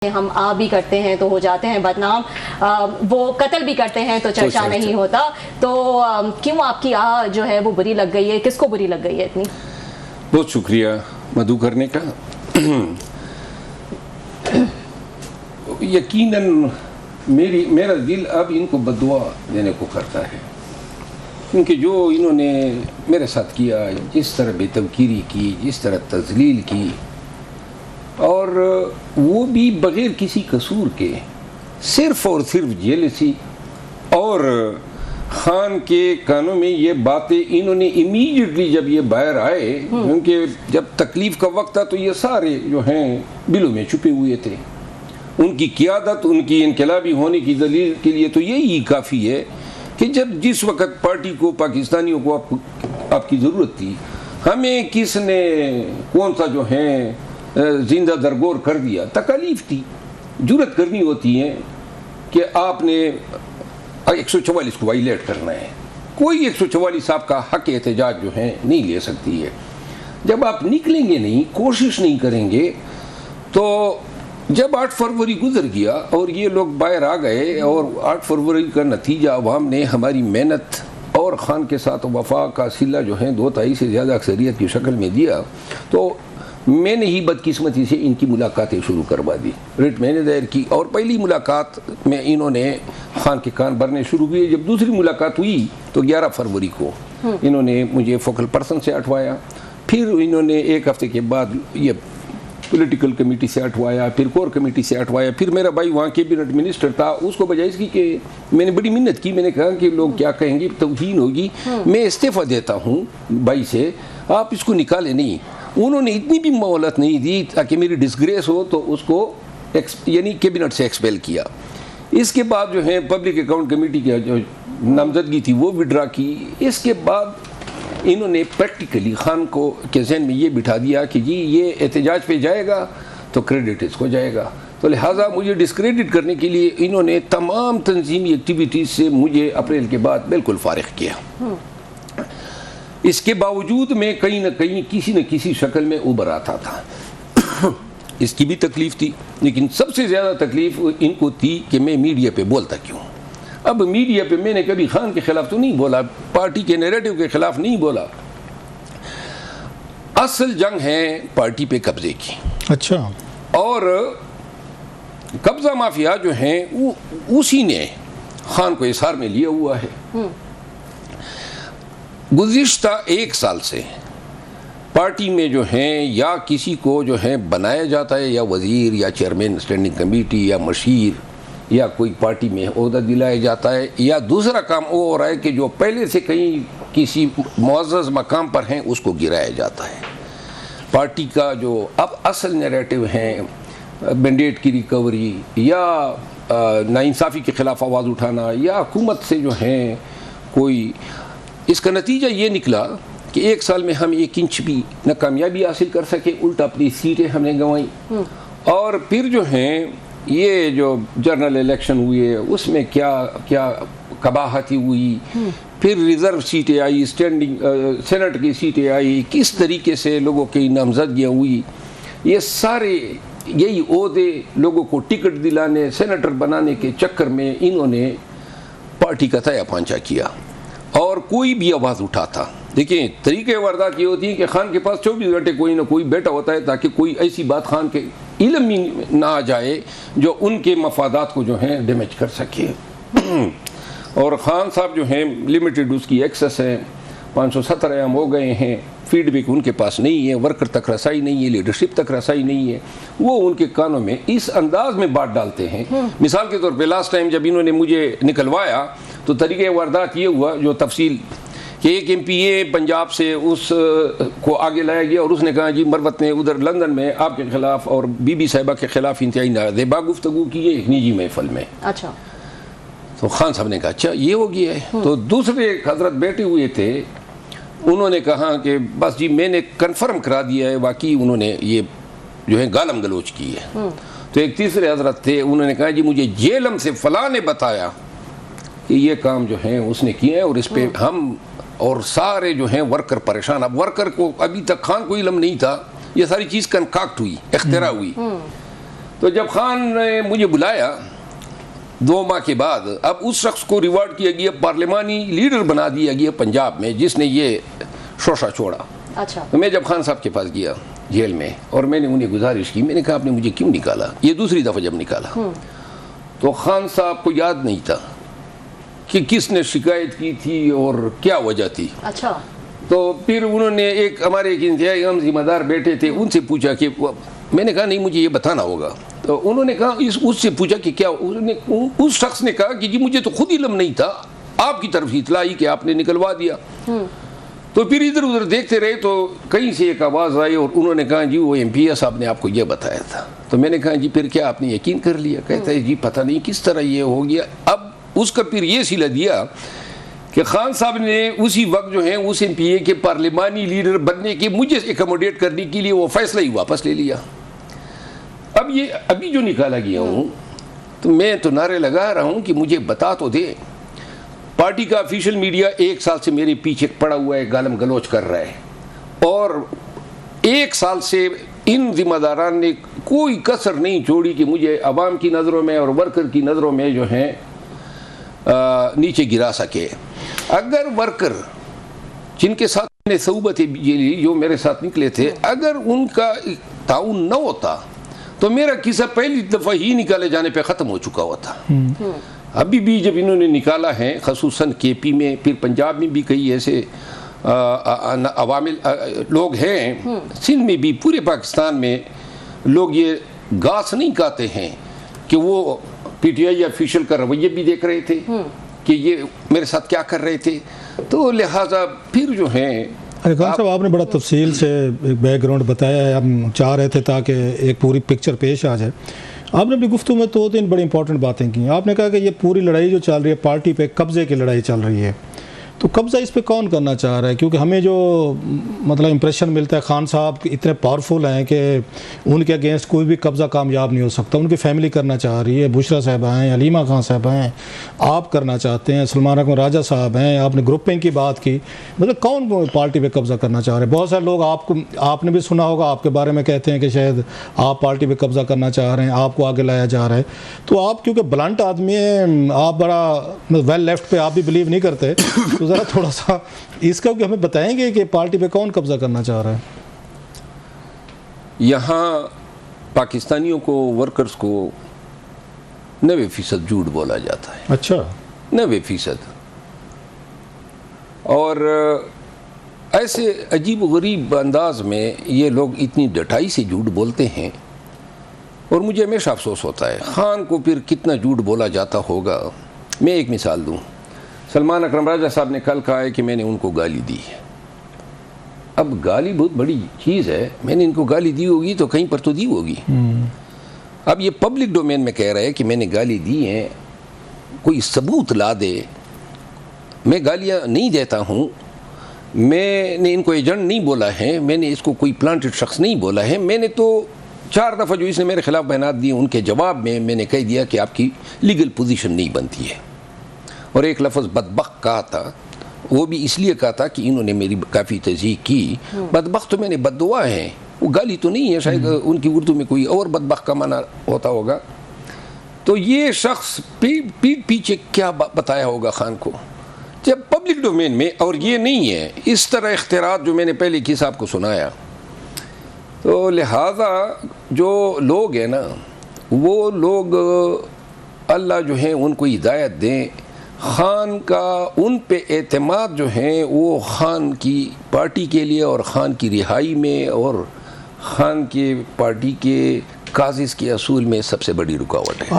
हम आ भी करते हैं तो हो जाते हैं बदनाम, वो कत्ल भी करते हैं तो चर्चा नहीं होता। तो क्यों आपकी आ जो है वो बुरी लग गई है? किसको बुरी लग गई है इतनी? बहुत शुक्रिया मधु करने का। यकीनन मेरा दिल अब इनको बदुआ देने को करता है, क्योंकि जो इन्होंने मेरे साथ किया, जिस तरह बेतवकीरी की, जिस तरह तजलील की, और वो भी बग़ैर किसी कसूर के, सिर्फ़ और सिर्फ जेलसी और खान के कानों में ये बातें इन्होंने इमीडिएटली जब ये बाहर आए, क्योंकि जब तकलीफ़ का वक्त था तो ये सारे जो हैं बिलों में छुपे हुए थे। उनकी क़ियादत, उनकी इनकलाबी होने की दलील के लिए तो यही काफ़ी है कि जब जिस वक़्त पार्टी को, पाकिस्तानियों को आपकी ज़रूरत थी, हमें किसने कौन सा जो है जिंदा दरगोर कर दिया। तकालीफ थी, जुरत करनी होती है कि आपने 144 को वायलेट करना है। कोई 144 आपका हक एहतजाज जो है नहीं ले सकती है। जब आप निकलेंगे नहीं, कोशिश नहीं करेंगे, तो जब 8 फरवरी गुजर गया और ये लोग बाहर आ गए और 8 फरवरी का नतीजा अवाम ने हमारी मेहनत और खान के साथ वफा का सिला जो है 2/3 से ज़्यादा अक्सरियत की शक्ल में दिया, तो मैंने ही बदकिस्मती से इनकी मुलाकातें शुरू करवा दी। रिट मैंने दायर की और पहली मुलाकात में इन्होंने खान के कान भरने शुरू किए। जब दूसरी मुलाकात हुई तो 11 फरवरी को इन्होंने मुझे फोकल पर्सन से हटवाया। फिर इन्होंने एक हफ्ते के बाद ये पॉलिटिकल कमेटी से हटवाया, फिर कोर कमेटी से हटवाया। फिर मेरा भाई वहाँ कैबिनेट मिनिस्टर था, उसको बजाय इसकी कि मैंने बड़ी मिन्नत की, मैंने कहा कि लोग क्या कहेंगे, तौहीन होगी, मैं इस्तीफ़ा देता हूँ भाई से, आप इसको निकालें नहीं। उन्होंने इतनी भी मोहलत नहीं दी ताकि मेरी डिस्ग्रेस हो, तो उसको यानी कैबिनेट से एक्सपेल किया। इसके बाद जो है पब्लिक अकाउंट कमेटी की जो नामजदगी थी वो विड्रा की। इसके बाद इन्होंने प्रैक्टिकली खान को के जहन में ये बिठा दिया कि जी ये एहतजाज पे जाएगा तो क्रेडिट इसको जाएगा, तो लिहाजा मुझे डिस्क्रेडिट करने के लिए इन्होंने तमाम तंजीमी एक्टिविटीज़ से मुझे अप्रैल के बाद बिल्कुल फारिग किया। इसके बावजूद मैं कहीं ना कहीं किसी न किसी शक्ल में उभर आता था। इसकी भी तकलीफ़ थी, लेकिन सबसे ज़्यादा तकलीफ़ इनको थी कि मैं मीडिया पे बोलता क्यों। अब मीडिया पे मैंने कभी खान के ख़िलाफ़ तो नहीं बोला, पार्टी के नैरेटिव के ख़िलाफ़ नहीं बोला। असल जंग है पार्टी पे कब्ज़े की। अच्छा। और कब्ज़ा माफिया जो हैं उसी ने खान को इसार में लिया हुआ है। गुज़िश्ता 1 साल से पार्टी में जो हैं या किसी को जो है बनाया जाता है, या वज़ीर या चेयरमैन स्टैंडिंग कमेटी या मशीर या कोई पार्टी में ओहदा दिलाया जाता है, या दूसरा काम वो हो रहा है कि जो पहले से कहीं किसी मुअज़्ज़ज़ मकाम पर हैं उसको गिराया जाता है। पार्टी का जो अब असल नैरेटिव है, मैंडेट की रिकवरी या नाइंसाफ़ी के ख़िलाफ़ आवाज़ उठाना या हुकूमत से जो है कोई, इसका नतीजा ये निकला कि 1 साल में हम 1 इंच भी न कामयाबी हासिल कर सके, उल्टा अपनी सीटें हमने गंवाई। और फिर जो हैं ये जो जनरल इलेक्शन हुए उसमें क्या क्या कबाहती हुई, फिर रिज़र्व सीटें आई, स्टैंडिंग सेनेट की सीटें आई, किस तरीके से लोगों की नामजदगियाँ हुई, ये सारे यही ओहदे लोगों को टिकट दिलाने, सेनेटर बनाने के चक्कर में इन्होंने पार्टी का तया पांचा किया। और कोई भी आवाज़ उठाता, देखिए तरीके वारदात ये होती है कि खान के पास 24 घंटे कोई ना कोई बैठा होता है ताकि कोई ऐसी बात खान के इल्म में ना आ जाए जो उनके मफादात को जो है डैमेज कर सके। और खान साहब जो हैं लिमिटेड उसकी एक्सेस है, 570 आयाम हो गए हैं, फीडबैक उनके पास नहीं है, वर्कर तक रसाई नहीं है, लीडरशिप तक रसाई नहीं है। वो उनके कानों में इस अंदाज में बात डालते हैं। मिसाल के तौर पे लास्ट टाइम जब इन्होंने मुझे निकलवाया तो तरीके वारदात ये हुआ, जो तफसील कि एक MPA पंजाब से उस को आगे लाया गया और उसने कहा जी मरवत ने उधर लंदन में आपके खिलाफ और बीबी साहिबा के खिलाफ इंतहाई नादेबा गुफ्तगू की है एक निजी महफल में। अच्छा। तो खान साहब ने कहा अच्छा ये हो गया है। तो दूसरे हजरत बैठे हुए थे, उन्होंने कहा कि बस जी मैंने कन्फर्म करा दिया है, वाकई उन्होंने ये जो है गालम गलोच की है। तो एक तीसरे हजरत थे, उन्होंने कहा जी मुझे जेलम से फलां ने बताया कि ये काम जो है उसने किए हैं और इस पे हम और सारे जो हैं वर्कर परेशान। अब वर्कर को अभी तक खान को इल्म नहीं था, ये सारी चीज़ कंकाक्ट हुई, इख्तिरा हुई। तो जब खान ने मुझे बुलाया 2 माह के बाद, अब उस शख्स को रिवार्ड किया गया, पार्लिमानी लीडर बना दिया गया पंजाब में, जिसने ये शोशा छोड़ा। अच्छा। तो मैं जब खान साहब के पास गया जेल में और मैंने उन्हें गुजारिश की, मैंने कहा आपने मुझे क्यों निकाला? ये दूसरी दफ़ा जब निकाला तो खान साहब को याद नहीं था कि किसने शिकायत की थी और क्या वजह थी। अच्छा। तो फिर उन्होंने हमारे एक इंतहाई अहम जिम्मेदार बैठे थे, उनसे पूछा कि मैंने कहा नहीं मुझे ये बताना होगा। तो उन्होंने कहा उससे पूछा कि क्या, उस शख्स ने कहा कि जी मुझे तो खुद इल्म नहीं था, आपकी तरफ इतला आई कि आपने निकलवा दिया। तो फिर इधर उधर देखते रहे तो कहीं से एक आवाज़ आई और उन्होंने कहा जी वो MPA साहब ने आपको ये बताया था। तो मैंने कहा जी फिर क्या आपने यकीन कर लिया? कहता है जी पता नहीं किस तरह ये हो गया। अब उसका फिर ये सिला दिया कि खान साहब ने उसी वक्त जो है उस MPA के पार्लिमानी लीडर बनने के मुझे एकोमोडेट करने के लिए वो फैसला ही वापस ले लिया। अब ये अभी जो निकाला गया हूँ तो मैं तो नारे लगा रहा हूँ कि मुझे बता तो दे। पार्टी का ऑफिशियल मीडिया 1 साल से मेरे पीछे पड़ा हुआ है, गालम गलोच कर रहा है, और 1 साल से इन जिम्मेदारान ने कोई कसर नहीं छोड़ी कि मुझे अवाम की नज़रों में और वर्कर की नज़रों में जो है नीचे गिरा सके। अगर वर्कर जिनके साथ मैंने सऊबत ली, जो मेरे साथ निकले थे, अगर उनका ताउन न होता तो मेरा किस्सा पहली दफ़ा ही निकाले जाने पे ख़त्म हो चुका हुआ था। अभी भी जब इन्होंने निकाला है, खसूसन KP में, फिर पंजाब में भी कई ऐसे अवामिल लोग हैं, सिंध में भी, पूरे पाकिस्तान में लोग ये घास नहीं खाते हैं कि वो PTI ऑफिशियल का रवैया भी देख रहे थे कि ये मेरे साथ क्या कर रहे थे। तो लिहाजा फिर जो है अरे खान साहब आपने बड़ा तफसील से एक बैकग्राउंड बताया है, हम चाह रहे थे ताकि एक पूरी पिक्चर पेश आ जाए। आपने अपनी गुफ्तगू में 2-3 बड़ी इंपॉर्टेंट बातें की। आपने कहा कि ये पूरी लड़ाई जो चल रही है पार्टी पे कब्ज़े की लड़ाई चल रही है, तो कब्ज़ा इस पे कौन करना चाह रहा है? क्योंकि हमें जो मतलब इंप्रेशन मिलता है खान साहब इतने पावरफुल हैं कि उनके अगेंस्ट कोई भी कब्ज़ा कामयाब नहीं हो सकता। उनकी फैमिली करना चाह रही है, बुशरा साहबा हैं, हलीमा खान साहबा हैं, आप करना चाहते हैं, सलमान अकबर राजा साहब हैं, आपने ग्रुपिंग की बात की, मतलब कौन पार्टी पर कब्ज़ा करना चाह रहे हैं? बहुत सारे लोग आपने भी सुना होगा, आपके बारे में कहते हैं कि शायद आप पार्टी पर कब्ज़ा करना चाह रहे हैं, आपको आगे लाया जा रहा है। तो आप क्योंकि ब्लंट आदमी हैं, आप बड़ा वेल लेफ्ट पे आप भी बिलीव नहीं करते, तो ज़रा थोड़ा सा इसका कि हमें बताएंगे कि पार्टी पे कौन कब्जा करना चाह रहा है? यहाँ पाकिस्तानियों को, वर्कर्स को 90% झूठ बोला जाता है। अच्छा, 90%। और ऐसे अजीब गरीब अंदाज में ये लोग इतनी डटाई से झूठ बोलते हैं और मुझे हमेशा अफसोस होता है खान को फिर कितना झूठ बोला जाता होगा। मैं एक मिसाल दूँ, सलमान अकबर राजा साहब ने कल कहा है कि मैंने उनको गाली दी है। अब गाली बहुत बड़ी चीज़ है, मैंने इनको गाली दी होगी तो कहीं पर तो दी होगी। अब ये पब्लिक डोमेन में कह रहा है कि मैंने गाली दी है, कोई सबूत ला दे। मैं गालियाँ नहीं देता हूँ, मैंने इनको एजेंट नहीं बोला है, मैंने इसको कोई प्लांटेड शख्स नहीं बोला है। मैंने तो 4 दफ़ा जो इसने मेरे खिलाफ बयानात दिए उनके जवाब में मैंने कह दिया कि आपकी लीगल पोजीशन नहीं बनती है। और एक लफ्ज़ बदबख्त कहा था, वो भी इसलिए कहा था कि इन्होंने मेरी काफ़ी तज़ीक़ की। बदबख्त तो मैंने बद्दुआ है, वो गाली तो नहीं है, शायद उनकी उर्दू में कोई और बदबख्त का माना होता होगा। तो ये शख्स पीठ पीछे क्या बताया होगा खान को जब पब्लिक डोमेन में, और ये नहीं है इस तरह इख्तिरात जो मैंने पहले किस आपको सुनाया। तो लिहाजा जो लोग हैं ना, वो लोग अल्लाह जो है उनको हिदायत दें। खान का उन पे एतमाद जो है वो खान की पार्टी के लिए और खान की रिहाई में और खान के पार्टी के काजिज़ के असूल में सबसे बड़ी रुकावट है।